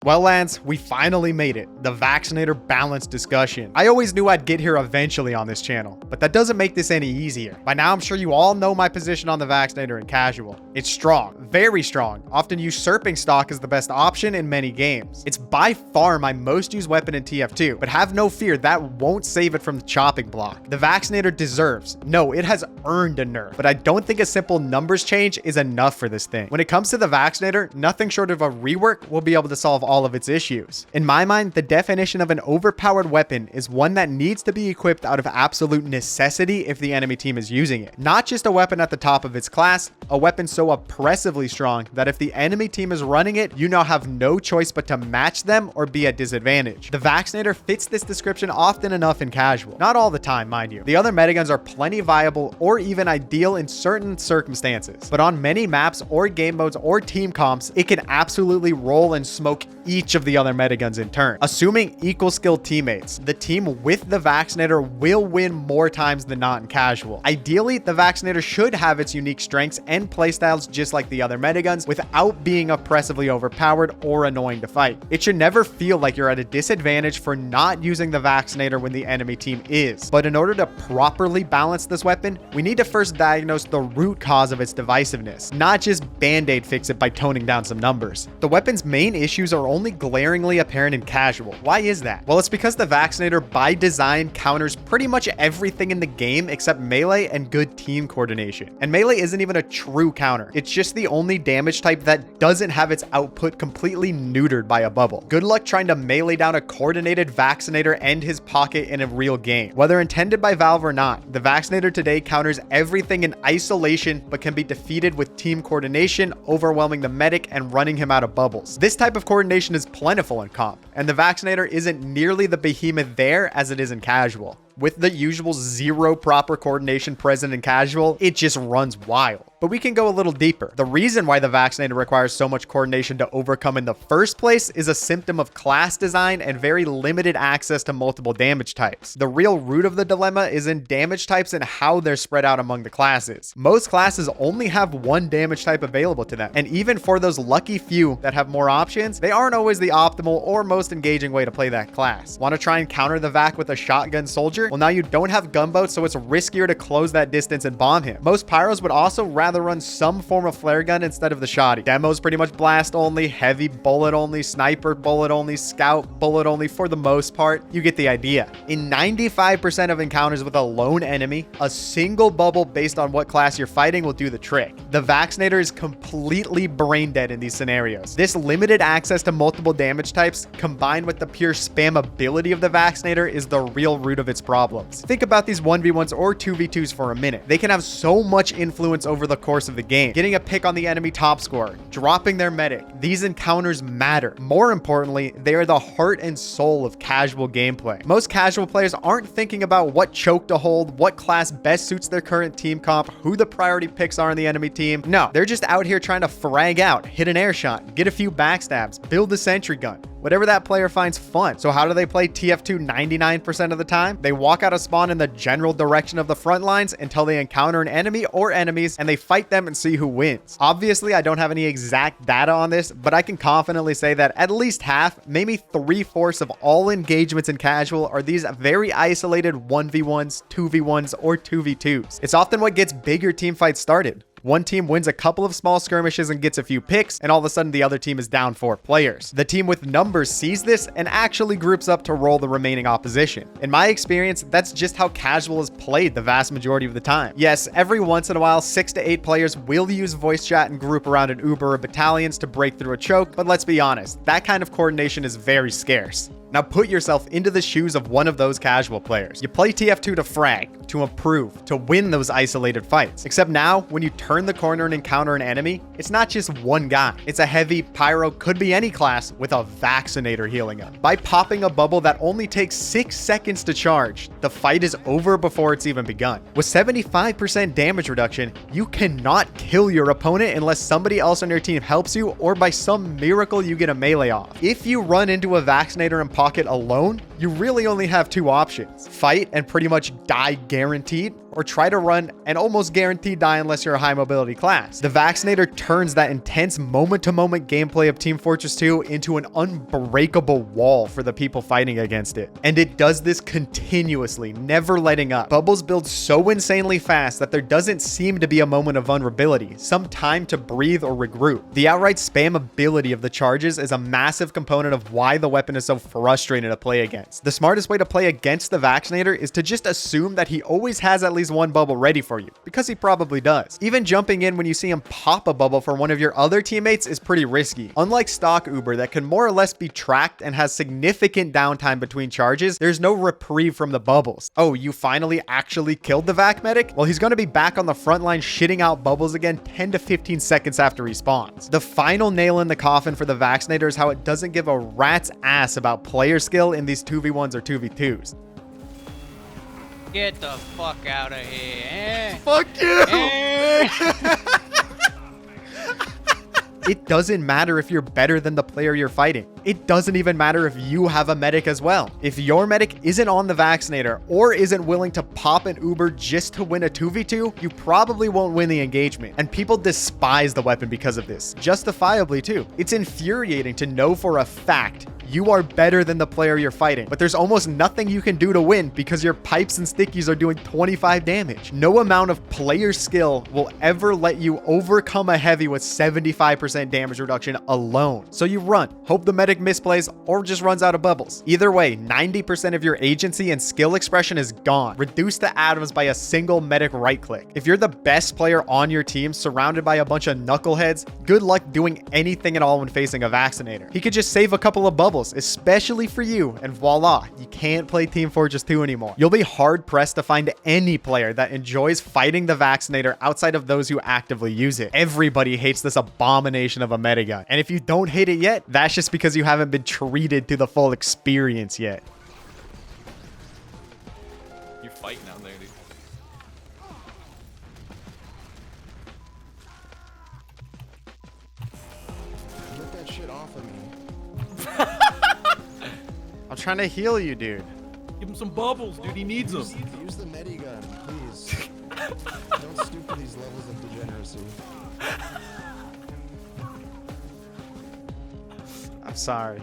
Well, Lance, we finally made it. The Vaccinator balance discussion. I always knew I'd get here eventually on this channel, but that doesn't make this any easier. By now, I'm sure you all know my position on the Vaccinator in casual. It's strong, very strong, often usurping stock as the best option in many games. It's by far my most used weapon in TF2, but have no fear, that won't save it from the chopping block. The Vaccinator deserves, no, it has earned a nerf, but I don't think a simple numbers change is enough for this thing. When it comes to the Vaccinator, nothing short of a rework will be able to solve all of its issues. In my mind, the definition of an overpowered weapon is one that needs to be equipped out of absolute necessity if the enemy team is using it. Not just a weapon at the top of its class, a weapon so oppressively strong that if the enemy team is running it, you now have no choice but to match them or be at disadvantage. The Vaccinator fits this description often enough in casual. Not all the time, mind you. The other metiguns are plenty viable or even ideal in certain circumstances, but on many maps or game modes or team comps, it can absolutely roll and smoke each of the other metiguns in turn. Assuming equal skilled teammates, the team with the Vaccinator will win more times than not in casual. Ideally, the Vaccinator should have its unique strengths and playstyles just like the other metiguns without being oppressively overpowered or annoying to fight. It should never feel like you're at a disadvantage for not using the Vaccinator when the enemy team is. But in order to properly balance this weapon, we need to first diagnose the root cause of its divisiveness, not just band-aid fix it by toning down some numbers. The weapon's main issues are only glaringly apparent in casual. Why is that? Well, it's because the Vaccinator by design counters pretty much everything in the game except melee and good team coordination. And melee isn't even a true counter. It's just the only damage type that doesn't have its output completely neutered by a bubble. Good luck trying to melee down a coordinated Vaccinator and his pocket in a real game. Whether intended by Valve or not, the Vaccinator today counters everything in isolation but can be defeated with team coordination, overwhelming the medic and running him out of bubbles. This type of coordination is plentiful in comp, and the Vaccinator isn't nearly the behemoth there as it is in casual. With the usual zero proper coordination present in casual, it just runs wild. But we can go a little deeper. The reason why the Vaccinator requires so much coordination to overcome in the first place is a symptom of class design and very limited access to multiple damage types. The real root of the dilemma is in damage types and how they're spread out among the classes. Most classes only have one damage type available to them, and even for those lucky few that have more options, they aren't always the optimal or most engaging way to play that class. Want to try and counter the Vac with a shotgun soldier? Well, now you don't have gunboats, so it's riskier to close that distance and bomb him. Most pyros would also rather run some form of flare gun instead of the shoddy. Demo's pretty much blast only, heavy bullet only, sniper bullet only, scout bullet only for the most part. You get the idea. In 95% of encounters with a lone enemy, a single bubble based on what class you're fighting will do the trick. The Vaccinator is completely brain dead in these scenarios. This limited access to multiple damage types combined with the pure spammability of the Vaccinator is the real root of its problems. Think about these 1v1s or 2v2s for a minute. They can have so much influence over the course of the game. Getting a pick on the enemy top scorer, dropping their medic. These encounters matter. More importantly, they are the heart and soul of casual gameplay. Most casual players aren't thinking about what choke to hold, what class best suits their current team comp, who the priority picks are in the enemy team. No, they're just out here trying to frag out, hit an air shot, get a few backstabs, build a sentry gun. Whatever that player finds fun. So how do they play TF2 99% of the time? They walk out of spawn in the general direction of the front lines until they encounter an enemy or enemies and they fight them and see who wins. Obviously, I don't have any exact data on this, but I can confidently say that at least half, maybe 3/4 of all engagements in casual are these very isolated 1v1s, 2v1s, or 2v2s. It's often what gets bigger team fights started. One team wins a couple of small skirmishes and gets a few picks, and all of a sudden the other team is down 4 players. The team with numbers sees this and actually groups up to roll the remaining opposition. In my experience, that's just how casual is played the vast majority of the time. Yes, every once in a while, 6 to 8 players will use voice chat and group around an Uber or battalions to break through a choke, but let's be honest, that kind of coordination is very scarce. Now put yourself into the shoes of one of those casual players. You play TF2 to frag, to improve, to win those isolated fights. Except now, when you turn the corner and encounter an enemy, it's not just one guy. It's a heavy pyro, could be any class, with a Vaccinator healing up. By popping a bubble that only takes 6 seconds to charge, the fight is over before it's even begun. With 75% damage reduction, you cannot kill your opponent unless somebody else on your team helps you or by some miracle you get a melee off. If you run into a Vaccinator and pocket alone, you really only have two options: fight and pretty much die guaranteed, or try to run and almost guaranteed die unless you're a high mobility class. The Vaccinator turns that intense moment-to-moment gameplay of Team Fortress 2 into an unbreakable wall for the people fighting against it. And it does this continuously, never letting up. Bubbles build so insanely fast that there doesn't seem to be a moment of vulnerability, some time to breathe or regroup. The outright spam ability of the charges is a massive component of why the weapon is so frustrating to play against. The smartest way to play against the Vaccinator is to just assume that he always has at least one bubble ready for you, because he probably does. Even jumping in when you see him pop a bubble for one of your other teammates is pretty risky. Unlike stock Uber that can more or less be tracked and has significant downtime between charges, there's no reprieve from the bubbles. Oh, you finally actually killed the Vac Medic? Well, he's going to be back on the front line shitting out bubbles again 10 to 15 seconds after he spawns. The final nail in the coffin for the Vaccinator is how it doesn't give a rat's ass about player skill in these 2v1s or 2v2s. Get the fuck out of here. Eh? Fuck you! Eh? It doesn't matter if you're better than the player you're fighting. It doesn't even matter if you have a medic as well. If your medic isn't on the Vaccinator or isn't willing to pop an Uber just to win a 2v2, you probably won't win the engagement. And people despise the weapon because of this, justifiably too. It's infuriating to know for a fact you are better than the player you're fighting, but there's almost nothing you can do to win because your pipes and stickies are doing 25 damage. No amount of player skill will ever let you overcome a heavy with 75% damage reduction alone. So you run, hope the medic misplays or just runs out of bubbles. Either way, 90% of your agency and skill expression is gone, reduced to atoms by a single medic right click. If you're the best player on your team surrounded by a bunch of knuckleheads, good luck doing anything at all when facing a Vaccinator. He could just save a couple of bubbles, especially for you, and voila, you can't play Team Fortress 2 anymore. You'll be hard pressed to find any player that enjoys fighting the Vaccinator outside of those who actively use it. Everybody hates this abomination of a metagun, and if you don't hate it yet, that's just because you haven't been treated to the full experience yet. You're fighting out there, dude. Get that shit off of me. I'm trying to heal you, dude. Give him some bubbles, dude. He needs them. Use the medigun, please. Don't stoop to these levels of degeneracy. I'm sorry.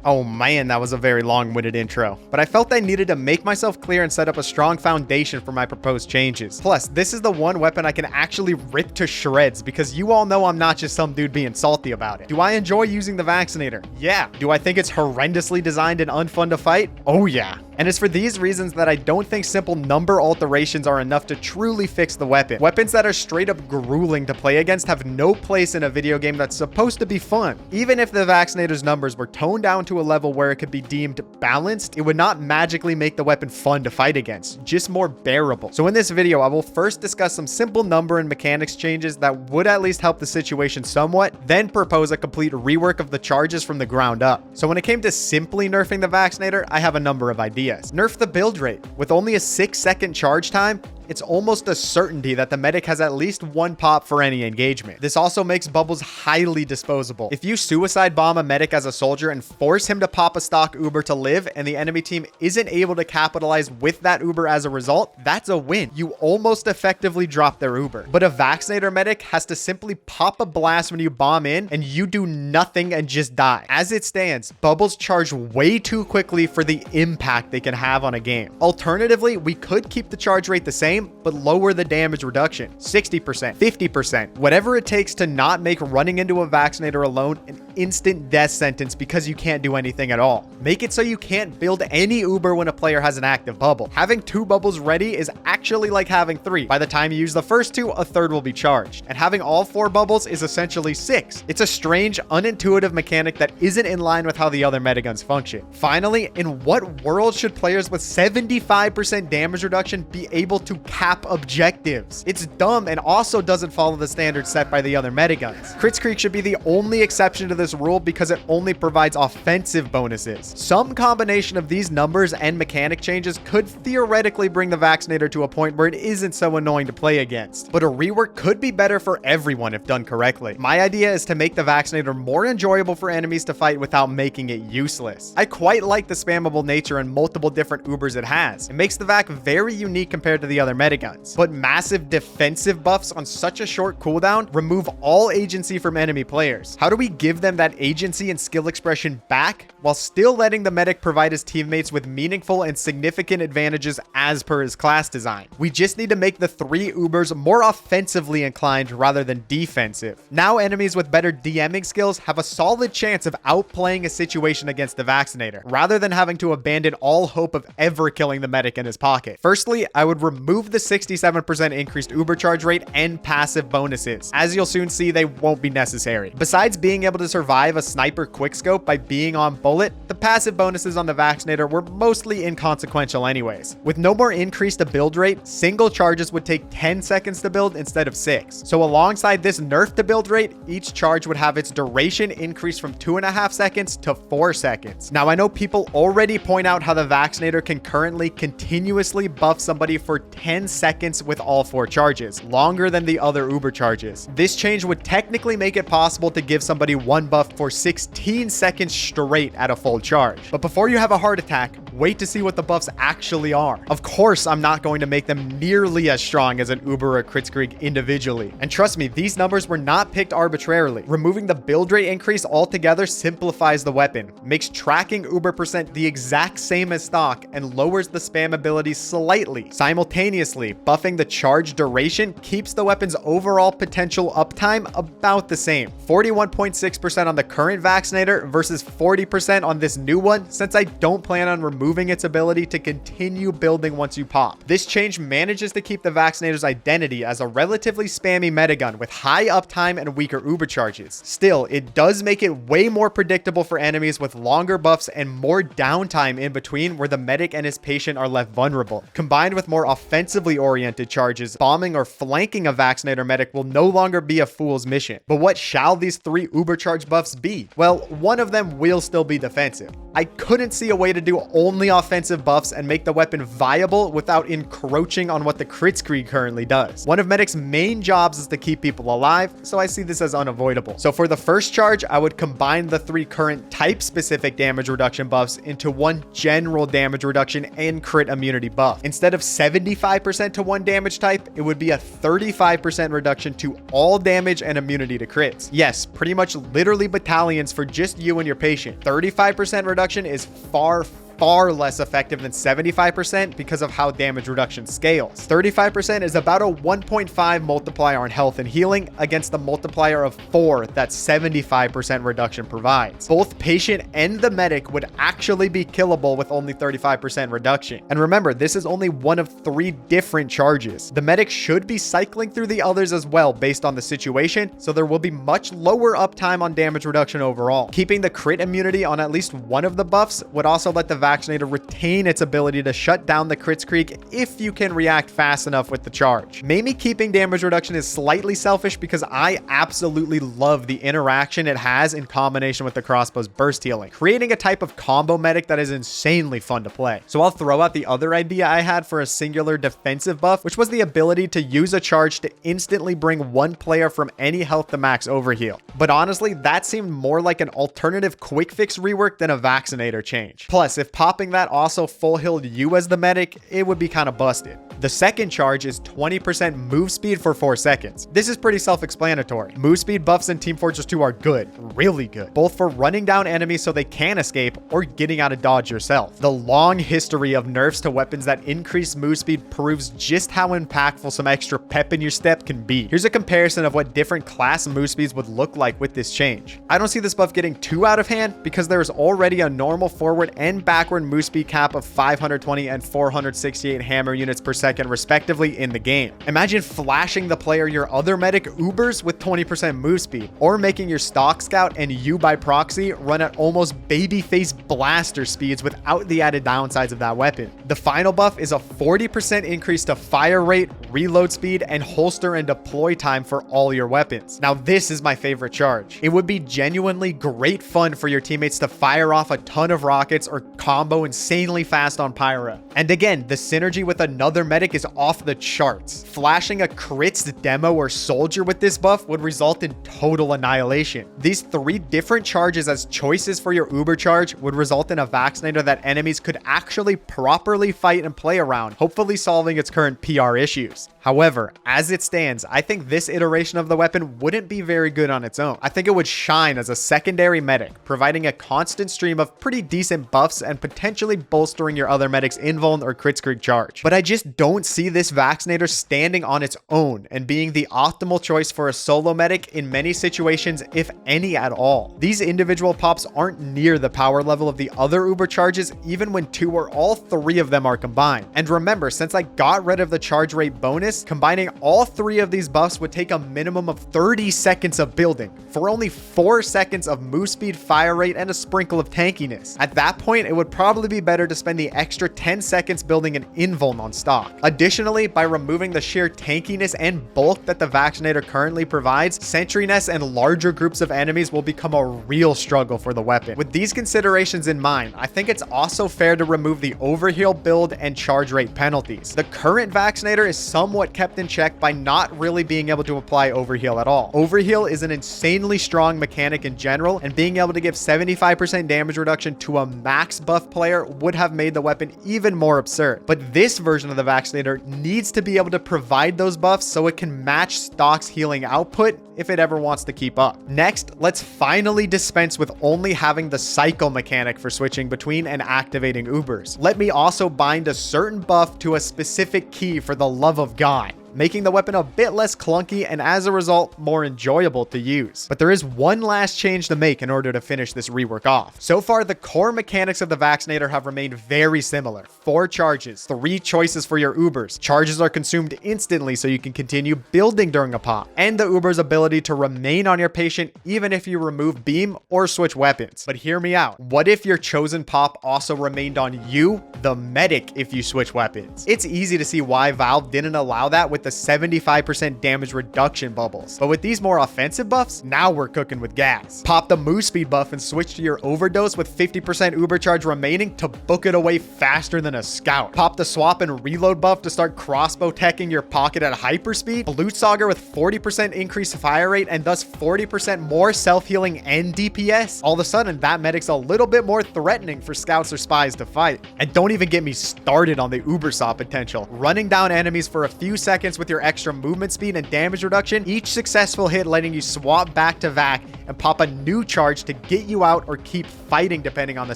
Oh man, that was a very long-winded intro, but I felt I needed to make myself clear and set up a strong foundation for my proposed changes. Plus, this is the one weapon I can actually rip to shreds because you all know I'm not just some dude being salty about it. Do I enjoy using the Vaccinator? Yeah. Do I think it's horrendously designed and unfun to fight? Oh yeah. And it's for these reasons that I don't think simple number alterations are enough to truly fix the weapon. Weapons that are straight up grueling to play against have no place in a video game that's supposed to be fun. Even if the Vaccinator's numbers were toned down to a level where it could be deemed balanced, it would not magically make the weapon fun to fight against, just more bearable. So in this video, I will first discuss some simple number and mechanics changes that would at least help the situation somewhat, then propose a complete rework of the charges from the ground up. So when it came to simply nerfing the Vaccinator, I have a number of ideas. Nerf the build rate. With only a 6-second charge time, it's almost a certainty that the medic has at least one pop for any engagement. This also makes bubbles highly disposable. If you suicide bomb a medic as a soldier and force him to pop a stock Uber to live, and the enemy team isn't able to capitalize with that Uber as a result, that's a win. You almost effectively drop their Uber. But a Vaccinator medic has to simply pop a blast when you bomb in, and you do nothing and just die. As it stands, bubbles charge way too quickly for the impact they can have on a game. Alternatively, we could keep the charge rate the same, but lower the damage reduction, 60%, 50%, whatever it takes to not make running into a Vaccinator alone an instant death sentence because you can't do anything at all. Make it so you can't build any Uber when a player has an active bubble. Having 2 bubbles ready is actually like having 3. By the time you use the first 2, a third will be charged. And having all 4 bubbles is essentially 6. It's a strange, unintuitive mechanic that isn't in line with how the other metiguns function. Finally, in what world should players with 75% damage reduction be able to cap objectives? It's dumb and also doesn't follow the standards set by the other metiguns. Crits Creek should be the only exception to this this rule because it only provides offensive bonuses. Some combination of these numbers and mechanic changes could theoretically bring the Vaccinator to a point where it isn't so annoying to play against. But a rework could be better for everyone if done correctly. My idea is to make the Vaccinator more enjoyable for enemies to fight without making it useless. I quite like the spammable nature and multiple different Ubers it has. It makes the Vac very unique compared to the other metiguns. But massive defensive buffs on such a short cooldown remove all agency from enemy players. How do we give them that agency and skill expression back while still letting the medic provide his teammates with meaningful and significant advantages as per his class design? We just need to make the 3 Ubers more offensively inclined rather than defensive. Now enemies with better DMing skills have a solid chance of outplaying a situation against the Vaccinator, rather than having to abandon all hope of ever killing the medic in his pocket. Firstly, I would remove the 67% increased Uber charge rate and passive bonuses. As you'll soon see, they won't be necessary. Besides being able to survive a sniper quickscope by being on bullet, the passive bonuses on the Vaccinator were mostly inconsequential anyways. With no more increased to build rate, single charges would take 10 seconds to build instead of 6. So alongside this nerf to build rate, each charge would have its duration increased from 2.5 seconds to 4 seconds. Now I know people already point out how the Vaccinator can currently continuously buff somebody for 10 seconds with all 4 charges, longer than the other Uber charges. This change would technically make it possible to give somebody one buff for 16 seconds straight at a full charge. But before you have a heart attack, wait to see what the buffs actually are. Of course, I'm not going to make them nearly as strong as an Uber or Kritzkrieg individually. And trust me, these numbers were not picked arbitrarily. Removing the build rate increase altogether simplifies the weapon, makes tracking Uber percent the exact same as stock, and lowers the spam ability slightly. Simultaneously, buffing the charge duration keeps the weapon's overall potential uptime about the same. 41.6% on the current Vaccinator versus 40% on this new one, since I don't plan on removing its ability to continue building once you pop. This change manages to keep the Vaccinator's identity as a relatively spammy metagun with high uptime and weaker Uber charges. Still, it does make it way more predictable for enemies with longer buffs and more downtime in between where the medic and his patient are left vulnerable. Combined with more offensively oriented charges, bombing or flanking a Vaccinator medic will no longer be a fool's mission. But what shall these 3 Uber charge buffs be? Well, one of them will still be defensive. I couldn't see a way to do only offensive buffs and make the weapon viable without encroaching on what the Kritzkrieg currently does. One of Medic's main jobs is to keep people alive, so I see this as unavoidable. So for the first charge, I would combine the 3 current type-specific damage reduction buffs into one general damage reduction and crit immunity buff. Instead of 75% to one damage type, it would be a 35% reduction to all damage and immunity to crits. Yes, pretty much literally battalions for just you and your patient. 35% reduction is far less effective than 75% because of how damage reduction scales. 35% is about a 1.5 multiplier on health and healing against the multiplier of 4 that 75% reduction provides. Both patient and the medic would actually be killable with only 35% reduction. And remember, this is only one of 3 different charges. The medic should be cycling through the others as well based on the situation, so there will be much lower uptime on damage reduction overall. Keeping the crit immunity on at least one of the buffs would also let the Vaccinator retain its ability to shut down the Kritzkrieg if you can react fast enough with the charge. Maybe keeping damage reduction is slightly selfish because I absolutely love the interaction it has in combination with the crossbow's burst healing, creating a type of combo medic that is insanely fun to play. So I'll throw out the other idea I had for a singular defensive buff, which was the ability to use a charge to instantly bring one player from any health to max overheal. But honestly, that seemed more like an alternative quick fix rework than a Vaccinator change. Plus, if popping that also full healed you as the medic, it would be kind of busted. The second charge is 20% move speed for 4 seconds. This is pretty self-explanatory. Move speed buffs in Team Fortress 2 are good, really good, both for running down enemies so they can escape or getting out of dodge yourself. The long history of nerfs to weapons that increase move speed proves just how impactful some extra pep in your step can be. Here's a comparison of what different class move speeds would look like with this change. I don't see this buff getting too out of hand because there is already a normal forward and backward move speed cap of 520 and 468 hammer units per second respectively in the game. Imagine flashing the player your other medic Ubers with 20% move speed, or making your stock scout and you by proxy run at almost babyface blaster speeds without the added downsides of that weapon. The final buff is a 40% increase to fire rate, reload speed, and holster and deploy time for all your weapons. Now this is my favorite charge. It would be genuinely great fun for your teammates to fire off a ton of rockets or combo insanely fast on Pyra. And again, the synergy with another medic is off the charts. Flashing a crits demo or soldier with this buff would result in total annihilation. These 3 different charges as choices for your Uber charge would result in a vaccinator that enemies could actually properly fight and play around, hopefully solving its current PR issues. However, as it stands, I think this iteration of the weapon wouldn't be very good on its own. I think it would shine as a secondary medic, providing a constant stream of pretty decent buffs and potentially bolstering your other medic's invuln or crit screen charge. But I just don't see this vaccinator standing on its own and being the optimal choice for a solo medic in many situations, if any at all. These individual pops aren't near the power level of the other Uber charges, even when 2 or all 3 of them are combined. And remember, since I got rid of the charge rate bonus, combining all 3 of these buffs would take a minimum of 30 seconds of building for only 4 seconds of move speed, fire rate, and a sprinkle of tankiness. At that point, it would probably be better to spend the extra 10 seconds building an invuln on stock. Additionally, by removing the sheer tankiness and bulk that the vaccinator currently provides, sentry-ness and larger groups of enemies will become a real struggle for the weapon. With these considerations in mind, I think it's also fair to remove the overheal build and charge rate penalties. The current vaccinator is somewhat kept in check by not really being able to apply overheal at all. Overheal is an insanely strong mechanic in general, and being able to give 75% damage reduction to a max buff player would have made the weapon even more absurd. But this version of the vaccinator needs to be able to provide those buffs so it can match stock's healing output if it ever wants to keep up. Next, let's finally dispense with only having the cycle mechanic for switching between and activating Ubers. Let me also bind a certain buff to a specific key for the love of God, making the weapon a bit less clunky and as a result more enjoyable to use. But there is one last change to make in order to finish this rework off. So far, the core mechanics of the vaccinator have remained very similar. 4 charges, 3 choices for your Ubers. Charges are consumed instantly so you can continue building during a pop, and the Uber's ability to remain on your patient even if you remove beam or switch weapons. But hear me out. What if your chosen pop also remained on you, the medic, if you switch weapons? It's easy to see why Valve didn't allow that with the 75% damage reduction bubbles. But with these more offensive buffs, now we're cooking with gas. Pop the move speed buff and switch to your overdose with 50% Uber charge remaining to book it away faster than a scout. Pop the swap and reload buff to start crossbow teching your pocket at hyperspeed. Loot Sauger with 40% increased fire rate and thus 40% more self-healing and DPS. All of a sudden, that medic's a little bit more threatening for scouts or spies to fight. And don't even get me started on the VIta-saw potential. Running down enemies for a few seconds with your extra movement speed and damage reduction, each successful hit letting you swap back to vac and pop a new charge to get you out or keep fighting depending on the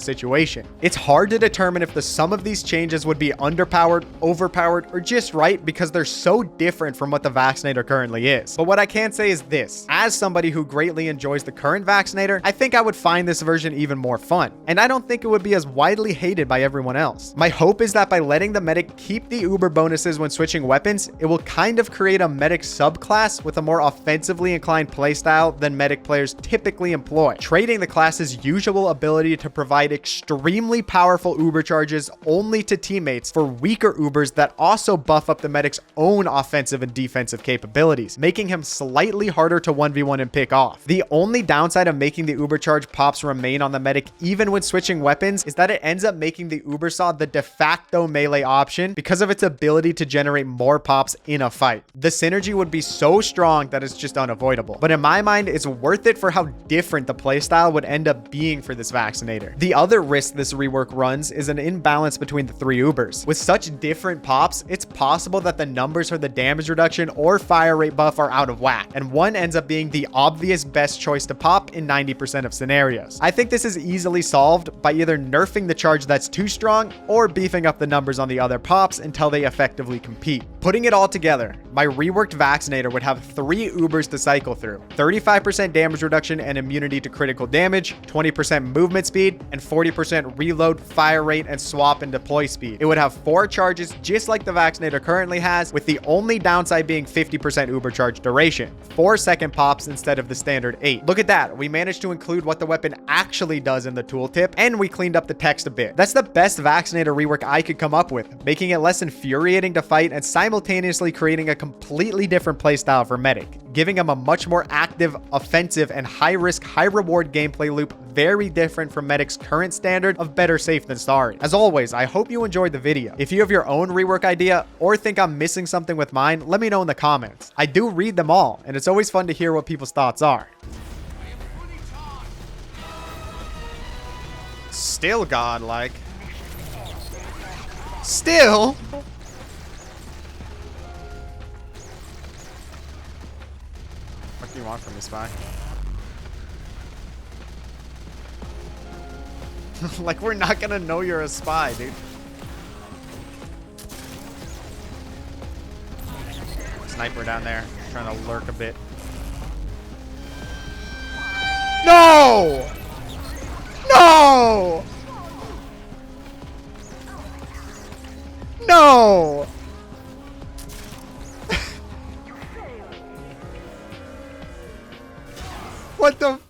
situation. It's hard to determine if the sum of these changes would be underpowered, overpowered, or just right because they're so different from what the vaccinator currently is. But what I can say is this: as somebody who greatly enjoys the current vaccinator, I think I would find this version even more fun, and I don't think it would be as widely hated by everyone else. My hope is that by letting the medic keep the Uber bonuses when switching weapons, it will kind of create a medic subclass with a more offensively inclined playstyle than medic players typically employ, trading the class's usual ability to provide extremely powerful Uber charges only to teammates for weaker Ubers that also buff up the medic's own offensive and defensive capabilities, making him slightly harder to 1v1 and pick off. The only downside of making the Uber charge pops remain on the medic even when switching weapons is that it ends up making the VIta-saw the de facto melee option because of its ability to generate more pops in a fight. The synergy would be so strong that it's just unavoidable. But in my mind, it's worth it for how different the playstyle would end up being for this vaccinator. The other risk this rework runs is an imbalance between the 3 Ubers. With such different pops, it's possible that the numbers for the damage reduction or fire rate buff are out of whack, and one ends up being the obvious best choice to pop in 90% of scenarios. I think this is easily solved by either nerfing the charge that's too strong or beefing up the numbers on the other pops until they effectively compete. Putting it all together, my reworked vaccinator would have 3 Ubers to cycle through: 35% damage reduction and immunity to critical damage, 20% movement speed, and 40% reload, fire rate, and swap and deploy speed. It would have 4 charges just like the vaccinator currently has, with the only downside being 50% Uber charge duration, 4-second pops instead of the standard 8. Look at that, we managed to include what the weapon actually does in the tooltip, and we cleaned up the text a bit. That's the best vaccinator rework I could come up with, making it less infuriating to fight and simultaneously simultaneously creating a completely different playstyle for Medic, giving him a much more active, offensive, and high-risk, high-reward gameplay loop very different from Medic's current standard of better safe than sorry. As always, I hope you enjoyed the video. If you have your own rework idea or think I'm missing something with mine, let me know in the comments. I do read them all, and it's always fun to hear what people's thoughts are. Still godlike. Still? What do you want from me, Spy? Like, we're not gonna know you're a spy, dude. Sniper down there, trying to lurk a bit. No! No! No! What the